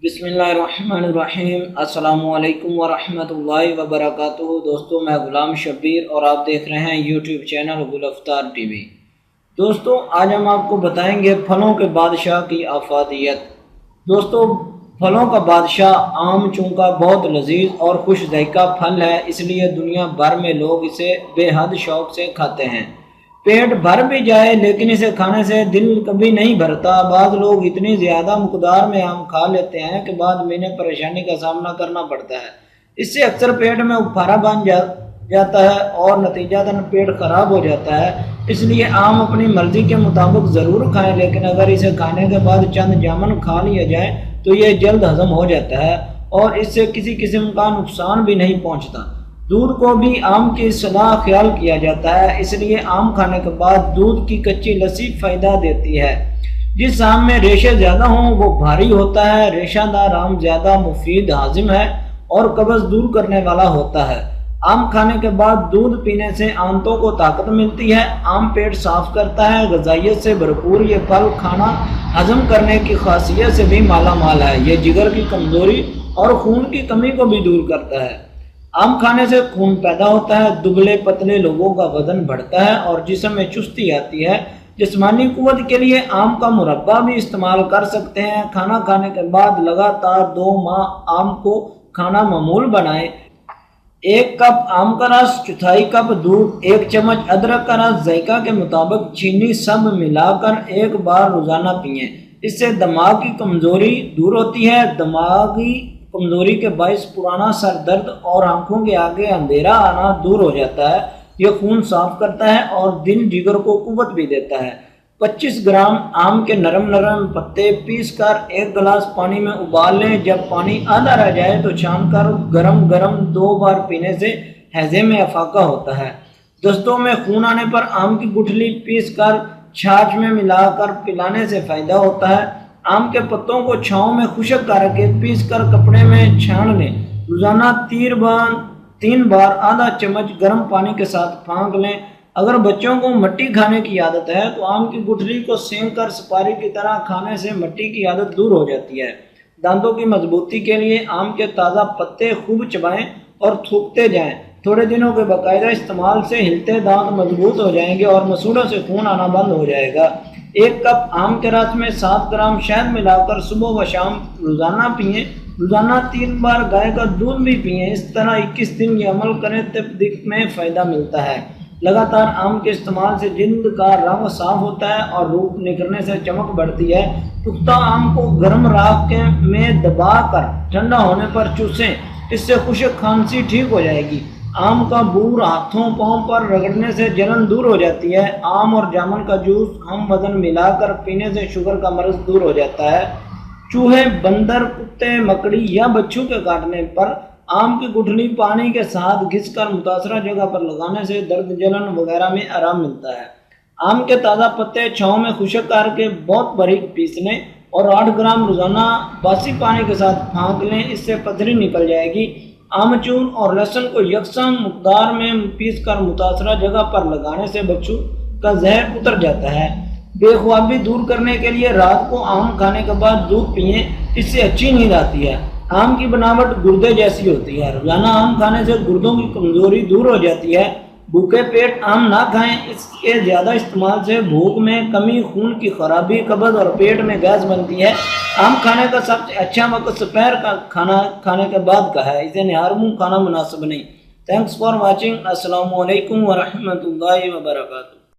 बिस्मिल्लाहिर्रहमानिर्रहीम। अस्सलाम वालेकुम वरहमतुल्लाहि वबरकातुहू। दोस्तों, मैं गुलाम शब्बीर और आप देख रहे हैं यूट्यूब चैनल गulftar टीवी। दोस्तों, आज हम आपको बताएंगे फलों के बादशाह की अफादियत। दोस्तों, फलों का बादशाह आम चूँकि बहुत लजीज और खुश जायका फल है, इसलिए दुनिया भर में लोग इसे बेहद शौक से खाते हैं। पेट भर भी जाए लेकिन इसे खाने से दिल कभी नहीं भरता। बाद लोग इतनी ज़्यादा मकदार में आम खा लेते हैं कि बाद में इन्हें परेशानी का सामना करना पड़ता है। इससे अक्सर पेट में उफारा बन जाता है और नतीजतन पेट खराब हो जाता है। इसलिए आम अपनी मर्जी के मुताबिक ज़रूर खाएं, लेकिन अगर इसे खाने के बाद चंद जामन खा लिया जाए तो ये जल्द हजम हो जाता है और इससे किसी किस्म का नुकसान भी नहीं पहुँचता। दूध को भी आम की सलाह ख्याल किया जाता है, इसलिए आम खाने के बाद दूध की कच्ची लस्सी फ़ायदा देती है। जिस आम में रेशे ज़्यादा हों वो भारी होता है। रेशादार आम ज़्यादा मुफीद, हाजिम है और कब्ज़ दूर करने वाला होता है। आम खाने के बाद दूध पीने से आंतों को ताकत मिलती है। आम पेट साफ करता है। ग़िज़ाइयत से भरपूर ये फल खाना हजम करने की खासियत से भी माला माल है। ये जिगर की कमज़ोरी और खून की कमी को भी दूर करता है। आम खाने से खून पैदा होता है, दुबले पतले लोगों का वजन बढ़ता है और जिस्म में चुस्ती आती है। जिस्मानी कुव्वत के लिए आम का मुरब्बा भी इस्तेमाल कर सकते हैं। खाना खाने के बाद लगातार 2 माह आम को खाना मामूल बनाएं। 1 कप आम का रस, 1/4 कप दूध, 1 चम्मच अदरक का रस, जायका के मुताबिक चीनी सब मिलाकर 1 बार रोजाना पिएं। इससे दिमाग की कमजोरी दूर होती है। दिमागी कमजोरी के बायस पुराना सर दर्द और आंखों के आगे अंधेरा आना दूर हो जाता है। यह खून साफ करता है और दिल जिगर को कुव्वत भी देता है। 25 ग्राम आम के नरम पत्ते पीस कर 1 गिलास पानी में उबाल लें। जब पानी आधा रह जाए तो छानकर गरम 2 बार पीने से हैजे में अफाका होता है। दस्तों में खून आने पर आम की गुठली पीस कर छाछ में मिलाकर पिलाने से फायदा होता है। आम के पत्तों को छांव में खुशक करके पीस कर कपड़े में छान लें। रोजाना 3 बार आधा चम्मच गर्म पानी के साथ फाँक लें। अगर बच्चों को मट्टी खाने की आदत है तो आम की गुठली को सेंक कर सुपारी की तरह खाने से मट्टी की आदत दूर हो जाती है। दांतों की मजबूती के लिए आम के ताज़ा पत्ते खूब चबाएं और थूकते जाएं। थोड़े दिनों के बाकायदा इस्तेमाल से हिलते दांत मजबूत हो जाएंगे और मसूड़ों से खून आना बंद हो जाएगा। 1 कप आम के रस में 7 ग्राम शहद मिलाकर सुबह व शाम रोजाना पिएं। रोजाना 3 बार गाय का दूध भी पिएं। इस तरह 21 दिन ये अमल करें तो दिख में फ़ायदा मिलता है। लगातार आम के इस्तेमाल से जिल्द का रंग साफ होता है और रूप निकलने से चमक बढ़ती है। पुख्ता आम को गर्म राख में दबाकर ठंडा होने पर चूसें, इससे खुश्क खांसी ठीक हो जाएगी। आम का बूर हाथों पाँव पर रगड़ने से जलन दूर हो जाती है। आम और जामुन का जूस हम वजन मिलाकर पीने से शुगर का मर्ज दूर हो जाता है। चूहे, बंदर, कुत्ते, मकड़ी या बच्चों के काटने पर आम की गुठली पानी के साथ घिसकर मुतासरा जगह पर लगाने से दर्द, जलन वगैरह में आराम मिलता है। आम के ताज़ा पत्ते छाँव में खुशक करके बहुत बारीक पीस लें और 8 ग्राम रोजाना बासी पानी के साथ फाँक लें। इससे पथरी निकल जाएगी। आमचूर और लहसुन को यकसम मकदार में पीस कर मुतासरा जगह पर लगाने से बच्चों का जहर उतर जाता है। बेख्वाबी दूर करने के लिए रात को आम खाने के बाद दूध पिएं, इससे अच्छी नींद आती है। आम की बनावट गुर्दे जैसी होती है। रोजाना आम खाने से गुर्दों की कमजोरी दूर हो जाती है। भूखे पेट आम ना खाएं। इसके ज़्यादा इस्तेमाल से भूख में कमी, खून की खराबी, कब्ज और पेट में गैस बनती है। आम खाने का सबसे अच्छा वक्त दोपहर का खाना खाने के बाद का है। इसे निहार मुँह खाना मुनासिब नहीं। Thanks for watching. अस्सलाम वालेकुम व रहमतुल्लाहि व बरकातुहू।